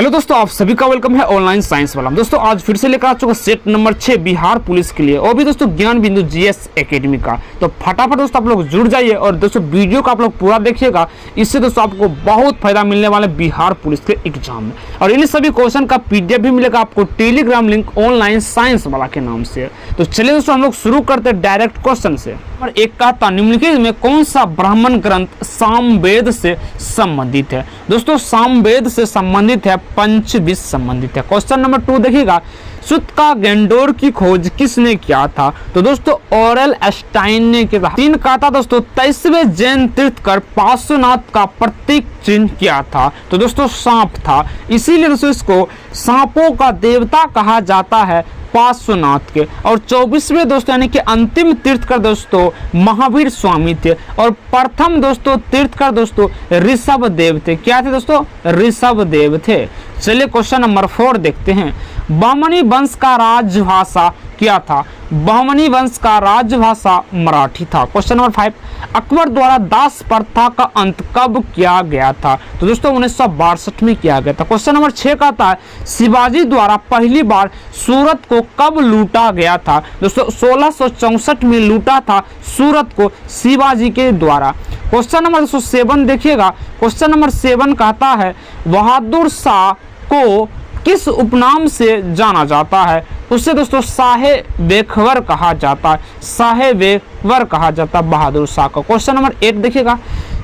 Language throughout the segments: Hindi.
हेलो दोस्तों, आप सभी का वेलकम है ऑनलाइन साइंस वाला। दोस्तों आज फिर से लेकर आ चुका सेट नंबर 6 बिहार पुलिस के लिए, और भी दोस्तों ज्ञान बिंदु जीएस एकेडमी का। तो फटाफट दोस्तों आप लोग जुड़ जाइए और दोस्तों वीडियो को आप लोग पूरा देखिएगा। इससे दोस्तों आपको बहुत फायदा मिलने वाला है बिहार पुलिस के एग्जाम में। और इन सभी क्वेश्चन का पीडीएफ भी मिलेगा आपको टेलीग्राम लिंक ऑनलाइन साइंस वाला के नाम से। तो चलिए दोस्तों हम लोग शुरू करते हैं डायरेक्ट क्वेश्चन से। और एक कहता निम्नलिखित में कौन सा ब्राह्मण ग्रंथ सामवेद से संबंधित है? दोस्तों सामवेद से संबंधित है, पंचविश संबंधित है। क्वेश्चन नंबर 2 देखिएगा, सुत का गेंडोर की खोज किसने किया था? तो दोस्तों ऑरेल एस्टाइन ने किया था। 3 का था दोस्तों 23वें जैन तीर्थकर पार्श्वनाथ का प्रतीक चिन्ह किया था? तो दोस्तों सांप था, इसीलिए दोस्तों इसको सांपों का देवता कहा जाता है पार्श्वनाथ के। और 24वें दोस्तों यानी कि अंतिम तीर्थकर दोस्तों महावीर स्वामी थे। और प्रथम दोस्तों तीर्थकर दोस्तों ऋषभ देव थे। क्या थे दोस्तों? ऋषभ देव थे। चलिए क्वेश्चन नंबर 4 देखते हैं। बहमनी वंश का राजभाषा क्या था? बहमनी वंश का राजभाषा मराठी था। क्वेश्चन नंबर 5, अकबर द्वारा दास प्रथा का अंत कब किया गया था? तो दोस्तों 1962 में किया गया था। क्वेश्चन नंबर 6 का था शिवाजी द्वारा पहली बार सूरत को कब लूटा गया था? दोस्तों 1664 में लूटा था सूरत को शिवाजी के द्वारा। क्वेश्चन नंबर 7 देखिएगा। क्वेश्चन नंबर 7 कहता है बहादुर शाह को किस उपनाम से जाना जाता है? उससे दोस्तों शाहे बेखबर कहा जाता है, शाहे बेखबर कहा जाता है बहादुर शाह को। क्वेश्चन नंबर 8 देखिएगा,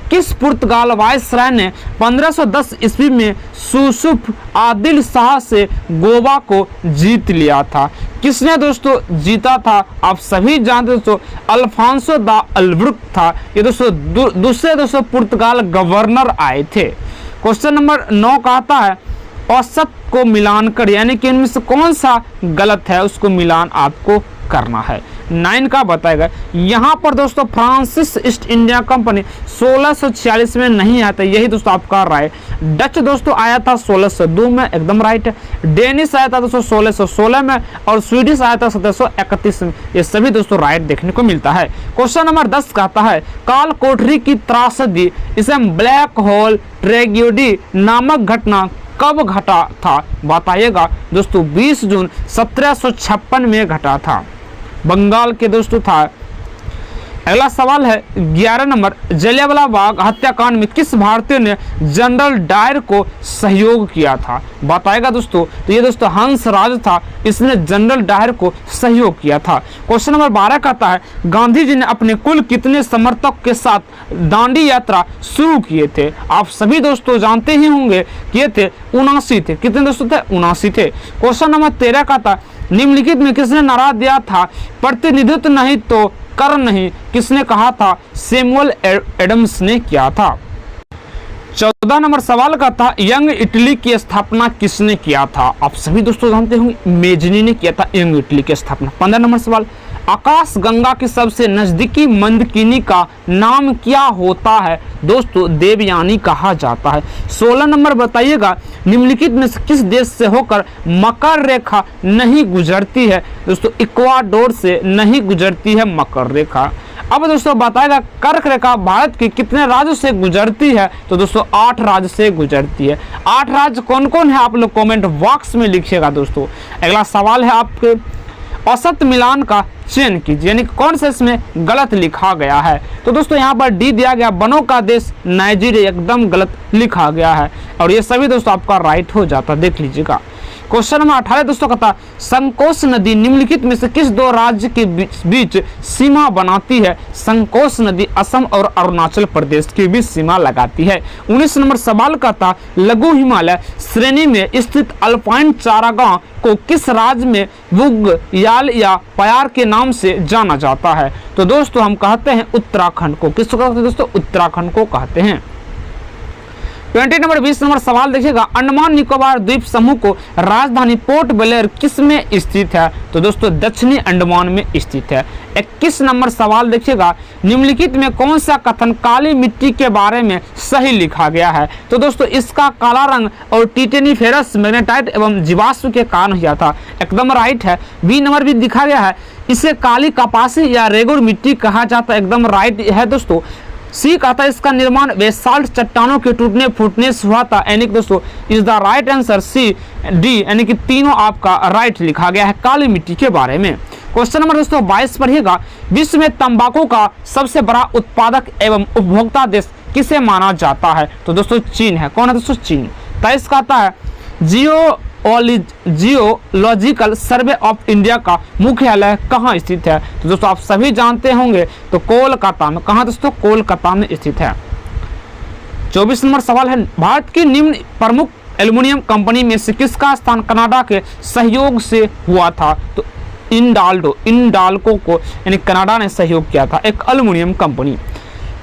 किस पुर्तगाल वायसराय ने 1510 ईस्वी में यूसुफ आदिल शाह से गोवा को जीत लिया था? किसने दोस्तों जीता था? आप सभी जानते दोस्तों अल्फांसो दा अल्ब्रुक था। ये दोस्तों दूसरे दोस्तों पुर्तगाल गवर्नर आए थे। क्वेश्चन नंबर 9 कहता है औसत को मिलान कर, यानी कि इनमें से कौन सा गलत है उसको मिलान आपको करना है। 9 का बताएगा। यहाँ पर दोस्तों फ्रांसिस ईस्ट इंडिया कंपनी 1646 में नहीं आया था, यही दोस्तों आपका राय। डच दोस्तों आया था 1602 में, एकदम राइट है। डेनिश आया था दोस्तों 1616 में, और स्वीडिश आया था 1731 में। ये सभी दोस्तों राइट देखने को मिलता है। क्वेश्चन नंबर 10 कहता है काल कोठरी की त्रासदी, इसे ब्लैक होल ट्रेजेडी नामक घटना कब घटा था? बताइएगा दोस्तों 20 जून 1756 में घटा था, बंगाल के दोस्तों था। अगला सवाल है 11 नंबर, जलियांवाला बाग हत्याकांड में किस भारतीय ने जनरल डायर को सहयोग किया था? बताएगा दोस्तों। तो ये दोस्तों हंस राज था, इसने जनरल डायर को सहयोग किया था। क्वेश्चन नंबर 12 कहता है गांधी जी ने अपने कुल कितने समर्थक के साथ दांडी यात्रा शुरू किए थे? आप सभी दोस्तों जानते ही होंगे किए थे 79 थे। कितने दोस्तों थे? 79 थे। क्वेश्चन नंबर 13 कहता निम्नलिखित में किसने नारा दिया था प्रतिनिधित्व नहीं तो कर नहीं? किसने कहा था? सैमुअल एडम्स ने किया था। 14 नंबर सवाल का था यंग इटली की स्थापना किसने किया था? आप सभी दोस्तों जानते होंगे मेजनी ने किया था यंग इटली की स्थापना। 15 नंबर सवाल, आकाश गंगा की सबसे नजदीकी मंदकिनी का नाम क्या होता है? दोस्तों देवयानी कहा जाता है। 16 नंबर बताइएगा निम्नलिखित में से किस देश से होकर मकर रेखा नहीं गुजरती है? दोस्तों इक्वाडोर से नहीं गुजरती है मकर रेखा। अब दोस्तों बताएगा कर्क रेखा भारत के कितने राज्यों से गुजरती है? तो दोस्तों 8 राज्य से गुजरती है। 8 राज्य कौन कौन है आप लोग कमेंट बॉक्स में लिखिएगा दोस्तों। अगला सवाल है आपके औसत मिलान का चयन कीजिए, यानी कौन सा इसमें गलत लिखा गया है? तो दोस्तों यहाँ पर डी दिया गया, बनों का देश नाइजीरिया, एकदम गलत लिखा गया है। और ये सभी दोस्तों आपका राइट हो जाता, देख लीजिएगा। क्वेश्चन नंबर 18 दोस्तों कहता संकोच नदी निम्नलिखित में से किस 2 राज्य के बीच सीमा बनाती है? संकोच नदी असम और अरुणाचल प्रदेश के बीच सीमा लगाती है। 19 नंबर सवाल कहता लघु हिमालय श्रेणी में स्थित अल्पाइन चारागाह को किस राज्य में बुग्याल या प्यार के नाम से जाना जाता है? तो दोस्तों हम कहते हैं उत्तराखंड को। किसको कहते हैं दोस्तों? उत्तराखंड को कहते हैं। 20 नंबर 20 नंबर सवाल देखिएगा अंडमान निकोबार द्वीप समूह को राजधानी पोर्ट ब्लेयर किस में स्थित है? तो दोस्तों दक्षिणी अंडमान में स्थित है। 21 नंबर सवाल देखिएगा निम्नलिखित में कौन सा कथन काली मिट्टी के बारे में सही लिखा गया है? तो दोस्तों इसका काला रंग और टिटेनिफेरस मैग्नेटाइट एवं जीवाश्म के कारण हुआ था, एकदम राइट है। 20 नंबर भी दिखा गया है इसे काली कपासी या रेगुर मिट्टी कहा जाता है, एकदम राइट है दोस्तों। सी कहा था इसका निर्माण बेसाल्ट चट्टानों के टूटने फूटने से हुआ था, यानी कि दोस्तों is the right answer C D, यानी कि तीनों आपका राइट लिखा गया है काली मिट्टी के बारे में। क्वेश्चन नंबर दोस्तों 22 पढ़िएगा, विश्व में तंबाकू का सबसे बड़ा उत्पादक एवं उपभोक्ता देश किसे माना जाता है? तो दोस्तों चीन है। कौन है दोस्तों? चीन। 23 का आता है जियोलॉजिकल सर्वे ऑफ इंडिया का मुख्यालय कहाँ स्थित है? तो दोस्तों आप सभी जानते होंगे तो कोलकाता में। कहाँ दोस्तों? कोलकाता में स्थित है। 24 नंबर सवाल है, भारत की निम्न प्रमुख एल्युमिनियम कंपनी में से किसका स्थान कनाडा के सहयोग से हुआ था? तो इंडाल्को को यानी कनाडा ने सहयोग किया था, एक एल्युमिनियम कंपनी।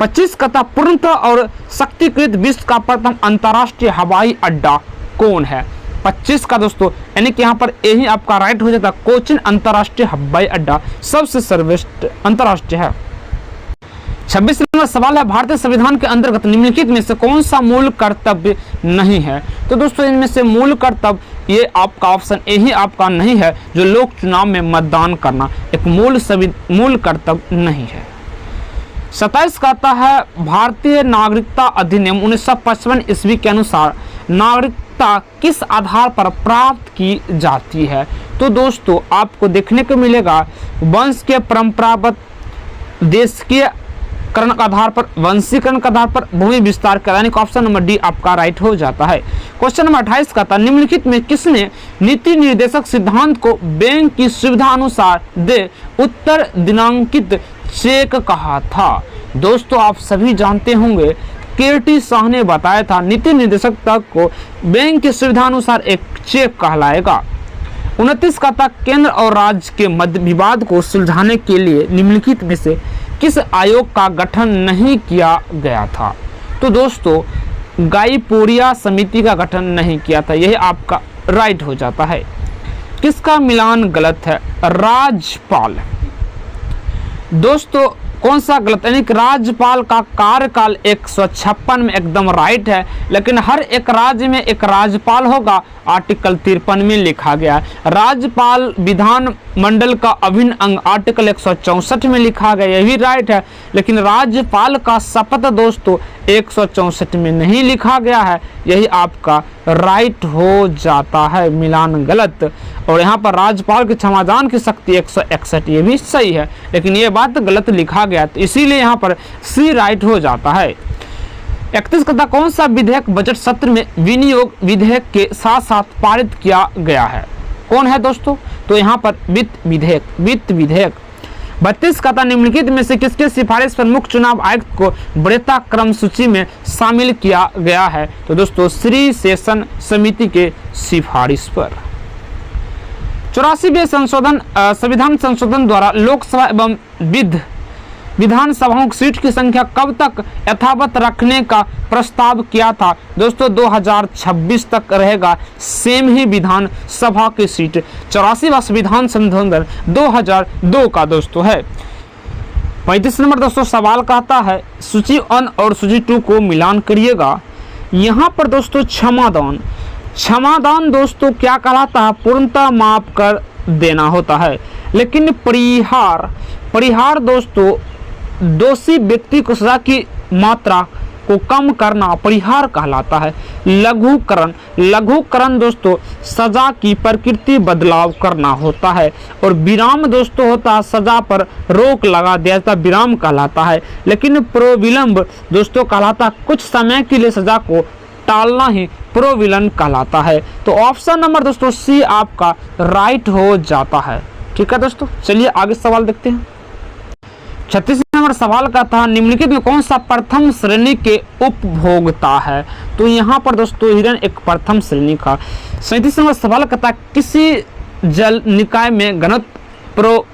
25 का था, पूर्णतः और शक्तिकृत विश्व का प्रथम अंतर्राष्ट्रीय हवाई अड्डा कौन है? 25 का दोस्तों यानी कि यहाँ पर यही आपका राइट हो जाता, कोचिन अंतर्राष्ट्रीय हवाई अड्डा सबसे सर्वश्रेष्ठ अंतर्राष्ट्रीय है। 26 नंबर सवाल है, भारतीय संविधान के अंतर्गत निम्नलिखित में से कौन सा मूल कर्तव्य नहीं है? तो दोस्तों इनमें से मूल कर्तव्य ये आपका ऑप्शन यही आपका नहीं है, जो लोक चुनाव में मतदान करना एक मूल कर्तव्य नहीं है। 27 का आता है, भारतीय नागरिकता अधिनियम 1955 ईस्वी के अनुसार नागरिकता किस आधार पर प्राप्त की जाती है? तो दोस्तों आपको देखने को मिलेगा वंश के परंपरागत देशीकरण के आधार पर, वंशीकरण के आधार पर, भूमि विस्तार का, यानी ऑप्शन नंबर डी आपका राइट हो जाता है। क्वेश्चन नंबर 28 का था, निम्नलिखित में किसने नीति निर्देशक सिद्धांत को बैंक की सुविधा अनुसार दे उत्तर दिनांकित चेक कहा था? दोस्तों आप सभी जानते होंगे केटी शाह ने बताया था नीति निर्देशक तक को बैंक की सुविधा अनुसार एक चेक कहलाएगा। 29 का था, केंद्र और राज्य के मध्य विवाद को सुलझाने के लिए निम्नलिखित में से किस आयोग का गठन नहीं किया गया था? तो दोस्तों गाईपोरिया समिति का गठन नहीं किया था, यही आपका राइट हो जाता है। किसका मिलान गलत है? राज्यपाल। दोस्तों कौन सा गलत? यानी कि राज्यपाल का कार्यकाल 156 में एकदम राइट है, लेकिन हर एक राज्य में एक राज्यपाल होगा, आर्टिकल 53 में लिखा गया है। राज्यपाल विधान मंडल का अभिन्न अंग आर्टिकल 164 में लिखा गया, यही राइट है, लेकिन राज्यपाल का शपथ दोस्तों 164 में नहीं लिखा गया है, यही आपका राइट हो जाता है, मिलान गलत। और यहाँ पर राज्यपाल की क्षमादान की शक्ति 161, ये भी सही है, लेकिन ये बात गलत लिखा गया, तो इसीलिए यहाँ पर सी राइट हो जाता है। 31 का कौन सा विधेयक बजट सत्र में विनियोग विधेयक के साथ साथ पारित किया गया है? कौन है दोस्तों? तो यहाँ पर वित्त विधेयक। 32 का था, निम्नलिखित में से किसके सिफारिश पर मुख्य चुनाव आयुक्त को वरीयता क्रम सूची में शामिल किया गया है? तो दोस्तों श्री सेशन समिति के सिफारिश पर। 84वें संविधान संशोधन द्वारा लोकसभा एवं विधानसभाओं की सीट की संख्या कब तक यथावत रखने का प्रस्ताव किया था? दोस्तों 2026 तक रहेगा सेम ही विधानसभा की सीट। 84वां संविधान संशोधन 2002 का दोस्तों है। 35 नंबर दोस्तों सवाल कहता है, सूची 1 और सूची 2 को मिलान करिएगा। यहाँ पर दोस्तों क्षमादान दोस्तों क्या कहलाता है? पूर्णतः माफ कर देना होता है, लेकिन परिहार दोस्तों दोषी व्यक्ति को सजा की मात्रा को कम करना परिहार कहलाता है। लघुकरण दोस्तों सजा की प्रकृति बदलाव करना होता है, और विराम दोस्तों होता है सजा पर रोक लगा दिया जाता, विराम कहलाता है। लेकिन प्रोविलंब दोस्तों कहलाता कुछ समय के लिए सजा को टालना ही प्रोविलन कहलाता है। तो ऑप्शन नंबर दोस्तों सी आपका राइट हो जाता है। ठीक है दोस्तों, चलिए आगे सवाल देखते हैं। 36 नंबर सवाल का था, निम्नलिखित में कौन सा प्रथम श्रेणी के उपभोक्ता है? तो यहाँ पर दोस्तों हिरन एक प्रथम श्रेणी का। 37 नंबर सवाल का था, किसी जल निकाय में घनत्व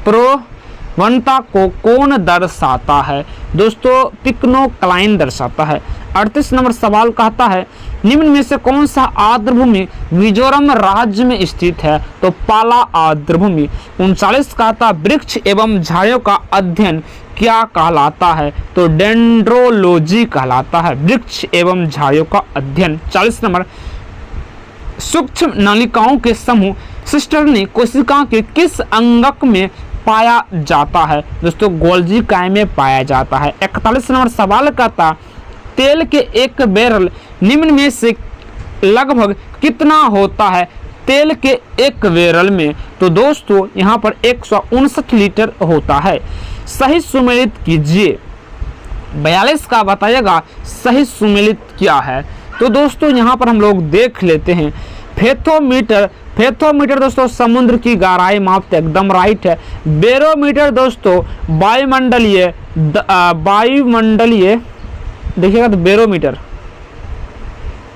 प्रवणता को कौन दर्शाता है? दोस्तों पिक्नोक्लाइन दर्शाता है। 38 नंबर सवाल कहता है, निम्न में से कौन सा आर्द्रभूमि मिजोरम राज्य में स्थित है? तो पाला आर्द्रभूमि। 39 कहता, वृक्ष एवं झाड़ियों का अध्ययन क्या कहलाता है? तो डेंड्रोलॉजी कहलाता है, वृक्ष एवं झाड़ियों का अध्ययन। 40 नंबर, सूक्ष्म नलिकाओं के समूह सिस्टर्नी कोशिका के किस अंगक में पाया जाता है? दोस्तों गोल्जी काय में पाया जाता है। 41 नंबर सवाल का था, तेल के एक बैरल निम्न में से लगभग कितना होता है तेल के एक बैरल में? तो दोस्तों यहाँ पर 159 लीटर होता है। सही सुमेलित कीजिए। 42 का बताइएगा सही सुमेलित क्या है? तो दोस्तों यहाँ पर हम लोग देख लेते हैं। फेथोमीटर, फेथोमीटर दोस्तों समुद्र की गहराई मापते, एकदम राइट है। बैरोमीटर दोस्तों वायुमंडलीय देखिएगा तो बैरोमीटर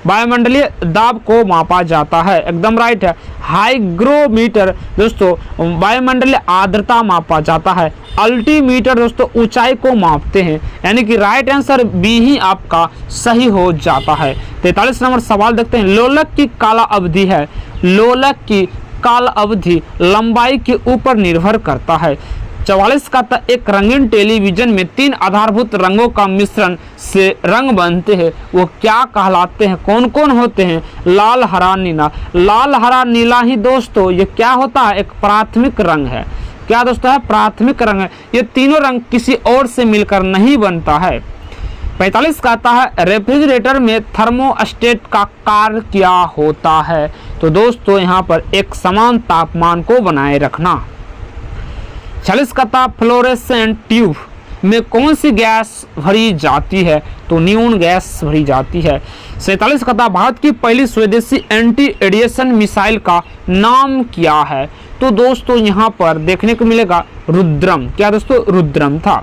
वायुमंडलीय दाब को मापा जाता है, एकदम राइट है। हाइग्रोमीटर दोस्तों वायुमंडलीय आर्द्रता मापा जाता है। अल्टीमीटर दोस्तों ऊंचाई को मापते हैं, यानी कि राइट आंसर बी ही आपका सही हो जाता है। 43 नंबर सवाल देखते हैं। लोलक की काला अवधि है, लोलक की काल अवधि लंबाई के ऊपर निर्भर करता है। 44 का था, एक रंगीन टेलीविजन में 3 आधारभूत रंगों का मिश्रण से रंग बनते हैं, वो क्या कहलाते हैं? कौन कौन होते हैं? लाल हरा नीला। लाल हरा नीला ही दोस्तों ये क्या होता है? एक प्राथमिक रंग है। क्या दोस्तों है? प्राथमिक रंग है। ये तीनों रंग किसी और से मिलकर नहीं बनता है। 45 कहता है, रेफ्रिजरेटर में थर्मोस्टेट का कार्य क्या होता है? तो दोस्तों यहाँ पर एक समान तापमान को बनाए रखना। 46 का था, फ्लोरेसेंट ट्यूब में कौन सी गैस भरी जाती है? तो नियोन गैस भरी जाती है। 47 का था, भारत की पहली स्वदेशी एंटी रेडिएशन मिसाइल का नाम क्या है? तो दोस्तों यहाँ पर देखने को मिलेगा रुद्रम। क्या दोस्तों? रुद्रम था।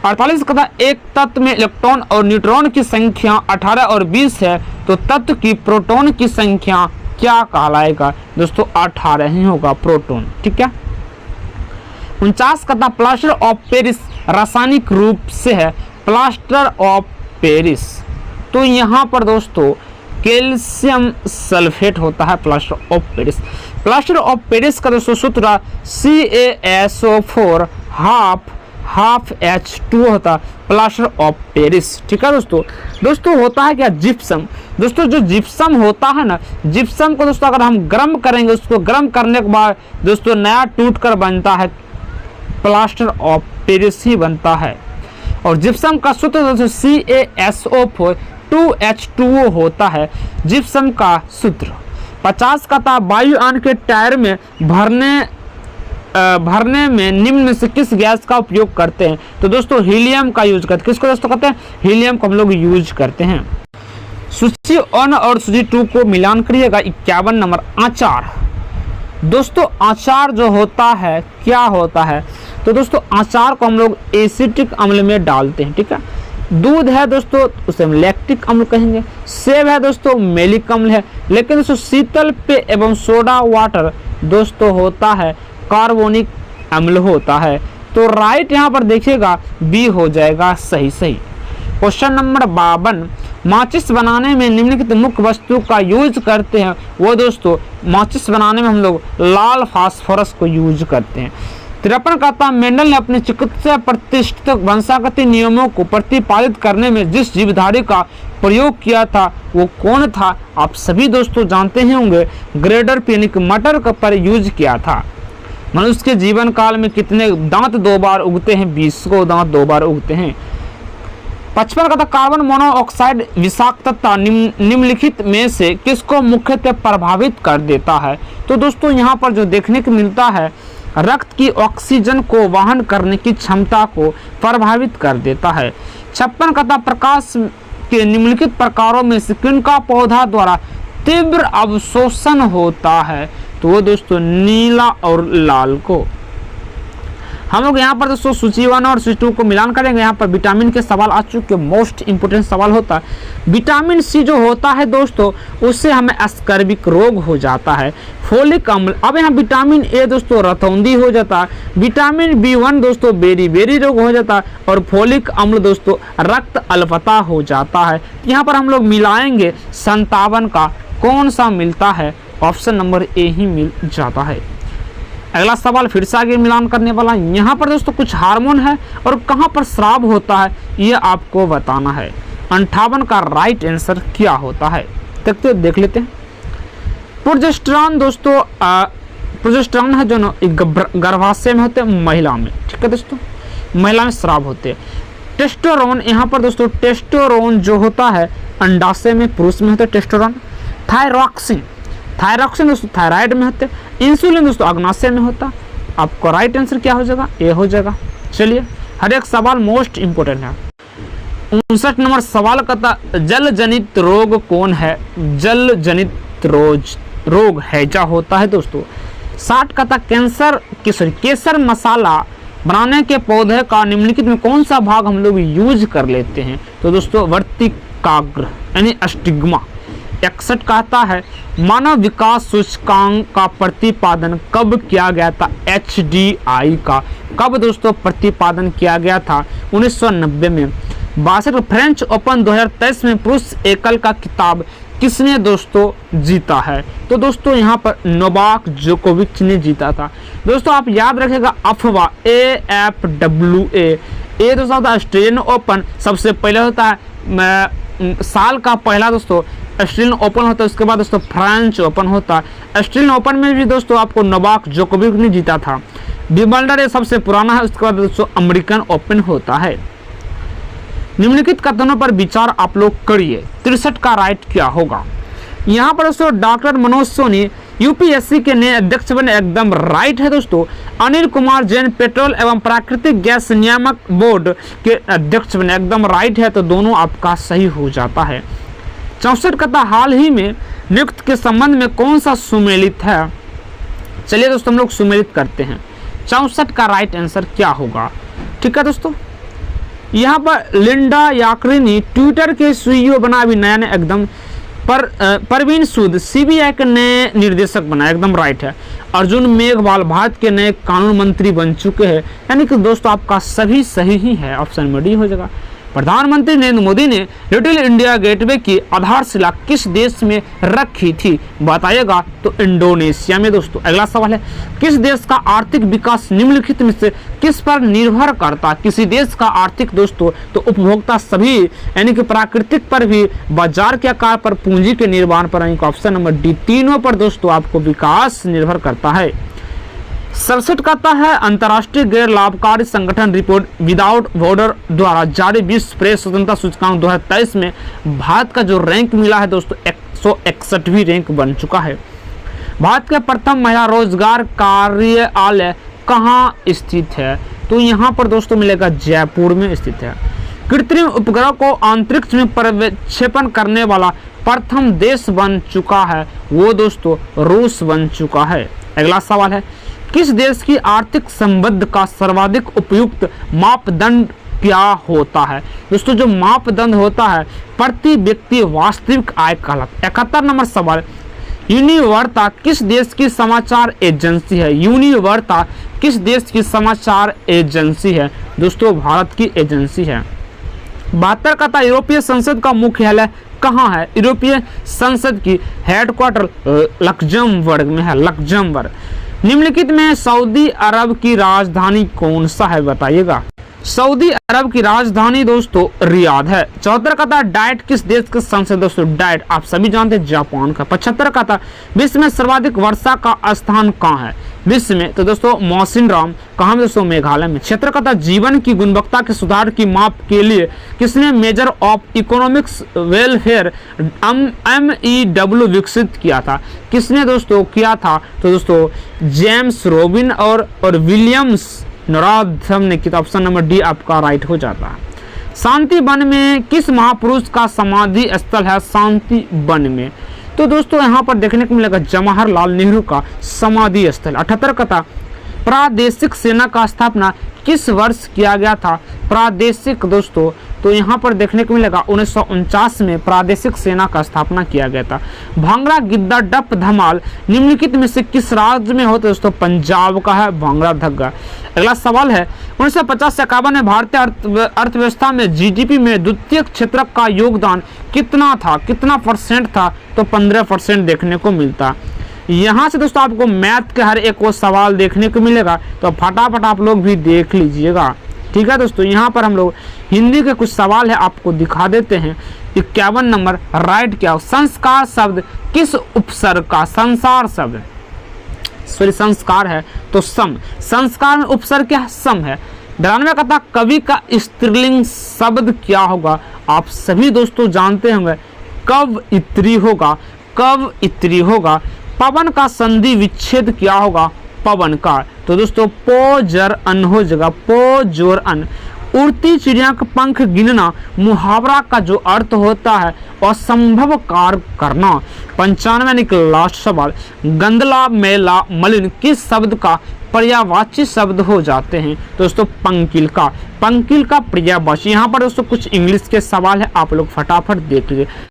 48 का था, एक तत्व में इलेक्ट्रॉन और न्यूट्रॉन की संख्या 18 और 20 है, तो तत्व की प्रोटॉन की संख्या क्या कहलाएगा? दोस्तों 18 ही होगा प्रोटॉन, ठीक है। 49 का था, प्लास्टर ऑफ पेरिस रासायनिक रूप से है, प्लास्टर ऑफ पेरिस। तो यहाँ पर दोस्तों कैल्शियम सल्फेट होता है plaster of Paris. Plaster of Paris का दोस्तों सूत्र CaSO4 हाफ H2 होता प्लास्टर ऑफ पेरिस, ठीक है दोस्तों। दोस्तों होता है क्या? जिप्सम। दोस्तों जो जिप्सम होता है ना, जिप्सम को दोस्तों अगर हम गर्म करेंगे, उसको गर्म करने के बाद दोस्तों नया टूट कर बनता है, प्लास्टर ऑफ पेरिस ही बनता है। और जिप्सम का सूत्र दोस्तों CaSO4 2H2O होता है जिप्सम का सूत्र। 50 का था, वायुयान के टायर में भरने में निम्न में से किस गैस का उपयोग करते हैं? तो दोस्तों हीलियम का यूज करते हैं। किसको दोस्तों कहते हैं? हीलियम को हम लोग यूज करते हैं। सूची 1 और सूची 2 को मिलान करिएगा। 51 नंबर आचार। दोस्तों आचार जो होता है क्या होता है? तो दोस्तों आचार को हम लोग एसिटिक अम्ल में डालते हैं, ठीक है। दूध है दोस्तों उसे हम लैक्टिक अम्ल कहेंगे। सेब है दोस्तों मेलिक अम्ल है। लेकिन दोस्तों शीतल पेय एवं सोडा वाटर दोस्तों होता है कार्बोनिक अम्ल होता है। तो राइट यहाँ पर देखिएगा बी हो जाएगा सही। क्वेश्चन नंबर 52, माचिस बनाने में निम्नलिखित मुख्य वस्तु का यूज करते हैं। वो दोस्तों माचिस बनाने में हम लोग लाल फास्फोरस को यूज करते हैं। 53 का था, मेंडल ने अपने चिकित्सा प्रतिष्ठित वंशागत नियमों को प्रतिपादित करने में जिस जीवधारी का प्रयोग किया था वो कौन था? आप सभी दोस्तों जानते ही होंगे, ग्रेडर पेनिक मटर का पर यूज किया था। मनुष्य के जीवन काल में कितने दांत 2 बार उगते हैं? 20 को दांत 2 बार उगते हैं। 55 का था, कार्बन मोनोऑक्साइड विषाक्तता निम्नलिखित में से किसको मुख्यतः प्रभावित कर देता है? तो दोस्तों यहाँ पर जो देखने को मिलता है, रक्त की ऑक्सीजन को वहन करने की क्षमता को प्रभावित कर देता है। 56 का था, प्रकाश के निम्नलिखित प्रकारों में से किनका पौधा द्वारा तीव्र अवशोषण होता है? तो वो दोस्तों नीला और लाल को। हम लोग यहाँ पर दोस्तों सूची 1 और सूची 2 को मिलान करेंगे। यहाँ पर विटामिन के सवाल आ चुके, मोस्ट इंपोर्टेंट सवाल होता है। विटामिन सी जो होता है दोस्तों उससे हमें स्कर्विक रोग हो जाता है। फोलिक अम्ल, अब यहाँ विटामिन ए दोस्तों रतौंदी हो जाता है। विटामिन B1 दोस्तों बेरी रोग हो जाता है। और फोलिक अम्ल दोस्तों रक्त अल्पता हो जाता है। यहाँ पर हम लोग मिलाएंगे 57 का कौन सा मिलता है? ऑप्शन नंबर ए ही मिल जाता है। अगला सवाल फिर से आगे मिलान करने वाला। यहाँ पर दोस्तों कुछ हार्मोन है और कहाँ पर स्राव होता है ये आपको बताना है। 58 का राइट आंसर क्या होता है? देख लेते हैं। प्रोजेस्टेरॉन दोस्तों प्रोजेस्टेरोन है जो ना गर्भाशय में होते हैं महिला में, ठीक है दोस्तों, महिला में स्राव होते हैं। टेस्टोस्टेरोन, यहाँ पर दोस्तों टेस्टोस्टेरोन जो होता है अंडाशय में पुरुष में होता है टेस्टोस्टेरोन। थायरॉक्सिन, थायरॉक्सिन दोस्तों थायराइड में होते हैं। इंसुलिन दोस्तों अग्नाशय में होता। आपका राइट आंसर क्या हो जाएगा, ए हो जाएगा। चलिए हर एक सवाल मोस्ट इंपोर्टेंट है। 59 नंबर सवाल कहता जल जनित रोग कौन है, जल जनित रोग हैजा होता है दोस्तों। 60 कहता कैंसर केसर मसाला बनाने के पौधे का निम्नलिखित में कौन सा भाग हम लोग यूज कर लेते हैं, तो दोस्तों वर्तिकाग्र यानी अस्टिग्मा। 61 कहता है मानव विकास सूचकांक का प्रतिपादन कब किया गया था, HDI का कब दोस्तों प्रतिपादन किया गया था, 1990 में। 62 फ्रेंच ओपन 2023 में पुरुष एकल का खिताब किसने दोस्तों जीता है, तो दोस्तों यहाँ पर नोवाक जोकोविच ने जीता था। दोस्तों आप याद रखेगा अफवाह AFWA, ये दोस्तों होता है ऑस्ट्रेलियन ओपन, सबसे पहले होता है साल का पहला दोस्तों ऑस्ट्रेलियन ओपन होता है, उसके बाद दोस्तों फ्रेंच ओपन होता है। ऑस्ट्रेलियन ओपन में भी दोस्तों आपको नोवाक जोकोविच ने जीता था। विंबलडन ये सबसे पुराना है, उसके बाद दोस्तों अमेरिकन ओपन होता है। निम्नलिखित कथनों पर विचार आप लोग करिए। 63 का राइट क्या होगा, यहाँ पर दोस्तों डॉक्टर मनोज सोनी यूपीएससी के नए अध्यक्ष बने, एकदम राइट है दोस्तों। अनिल कुमार जैन पेट्रोल एवं प्राकृतिक गैस नियामक बोर्ड के अध्यक्ष बने, एकदम राइट है, तो दोनों आपका सही हो जाता है। 64 कहता हाल ही में नियुक्त के संबंध में कौन सा सुमेलित है, चलिए दोस्तों हम लोग सुमेलित करते हैं। 64 का राइट आंसर क्या होगा, ठीक है दोस्तों। यहाँ पर लिंडा याकरिनी ट्विटर के सीईओ बना, अभी नया ने एकदम परवीन सूद सीबीआई के नए निर्देशक बना, एकदम राइट है। अर्जुन मेघवाल भारत के नए कानून मंत्री बन चुके हैं, यानी कि दोस्तों आपका सभी सही ही है, ऑप्शन में डी हो जाएगा। प्रधानमंत्री नरेंद्र मोदी ने लिटिल इंडिया गेटवे की आधारशिला किस देश में रखी थी, बताइएगा, तो इंडोनेशिया में दोस्तों। अगला सवाल है किस देश का आर्थिक विकास निम्नलिखित में से किस पर निर्भर करता, किसी देश का आर्थिक दोस्तों तो उपभोक्ता सभी यानी कि प्राकृतिक पर भी, बाजार के आकार पर, पूंजी के निर्माण पर, यानी कि ऑप्शन नंबर डी, तीनों पर दोस्तों आपको विकास निर्भर करता है। 67 कहता है अंतर्राष्ट्रीय गैर लाभकारी संगठन रिपोर्ट विदाउट बॉर्डर द्वारा जारी विश्व प्रेस स्वतंत्रता सूचकांक 2023 में भारत का जो रैंक मिला है दोस्तों 161वीं रैंक बन चुका है। भारत के प्रथम महिला रोजगार कार्यालय कहाँ स्थित है, तो यहाँ पर दोस्तों मिलेगा जयपुर में स्थित है। कृत्रिम उपग्रह को अंतरिक्ष में प्रक्षेपण करने वाला प्रथम देश बन चुका है, वो दोस्तों रूस बन चुका है। अगला सवाल है किस देश की आर्थिक संबंध का सर्वाधिक उपयुक्त मापदंड क्या होता है, दोस्तों जो मापदंड होता है प्रति व्यक्ति वास्तविक आय कहलाता है। 71 नंबर सवाल यूनिवर्ता किस देश की समाचार एजेंसी है, यूनिवर्ता किस देश की समाचार एजेंसी है, दोस्तों भारत की एजेंसी है। 72 का था यूरोपीय संसद का मुख्यालय कहाँ है, यूरोपीय संसद की हेडक्वार्टर लक्जमबर्ग में है, लक्जमबर्ग। निम्नलिखित में सऊदी अरब की राजधानी कौन सा है, बताइएगा। सऊदी अरब की राजधानी दोस्तों रियाद है। 74 का था डाइट किस देश के संसद, दोस्तों डाइट आप सभी जानते हैं जापान का। 75 का था विश्व में सर्वाधिक वर्षा का स्थान कहाँ है विश्व में, तो दोस्तों मौसिनराम कहाँ में, दोस्तों मेघालय में। 76 का था जीवन की गुणवत्ता के सुधार की माप के लिए किसने measure of economics welfare MEW विकसित किया था, किसने दोस्तों किया था, तो दोस्तों जेम्स रोबिन और विलियम्स नॉरथम ने किया। ऑप्शन नंबर डी आपका राइट हो जाता है। शांति वन में किस महापुरुष का समाधि स्थल है, शांति वन में, तो दोस्तों यहाँ पर देखने को मिलेगा जवाहरलाल नेहरू का समाधि स्थल। 78 का था प्रादेशिक सेना का स्थापना किस वर्ष किया गया था, प्रादेशिक दोस्तों तो यहाँ पर देखने को मिलेगा 1949 में प्रादेशिक सेना का स्थापना किया गया था। भांगड़ा गिद्दा डप धमाल निम्नलिखित में से किस राज्य में होता है, दोस्तों पंजाब का है भांगड़ा धग्गा। अगला सवाल है 1950 से 51 में भारतीय अर्थव्यवस्था में GDP में द्वितीय क्षेत्र का योगदान कितना था, कितना परसेंट था, तो 15% देखने को मिलता। यहाँ से दोस्तों आपको मैथ के हर एक वो सवाल देखने को मिलेगा, तो फटाफट आप लोग भी देख लीजिएगा, ठीक है दोस्तों। यहाँ पर हम लोग हिंदी के कुछ सवाल है आपको दिखा देते हैं। 51 नंबर राइट क्या हो, संस्कार शब्द किस उपसर्ग का, संसार शब्द सॉरी संस्कार है तो सम, संस्कार में उपसर्ग क्या सम है। 92 का था कवि का स्त्रीलिंग शब्द क्या होगा। आप सभी दोस्तों जानते होंगे कवयित्री होगा, कवयित्री होगा। पवन का संधि विच्छेद क्या होगा, पवन का। तो दोस्तों पोजर अन हो जाएगा, पोजोर अन। उड़ती चिड़िया का पंख गिनना मुहावरा का जो अर्थ होता है असंभव कार्य करना। 95 यानी कि लास्ट सवाल, गंदला मेला मलिन किस शब्द का पर्यायवाची शब्द हो जाते हैं। दोस्तों पंकिल का, पंकिल का पर्यायवाची। यहाँ पर दोस्तों कुछ इंग्लिश के सवाल है, आप लोग फटाफट देख लीजिए।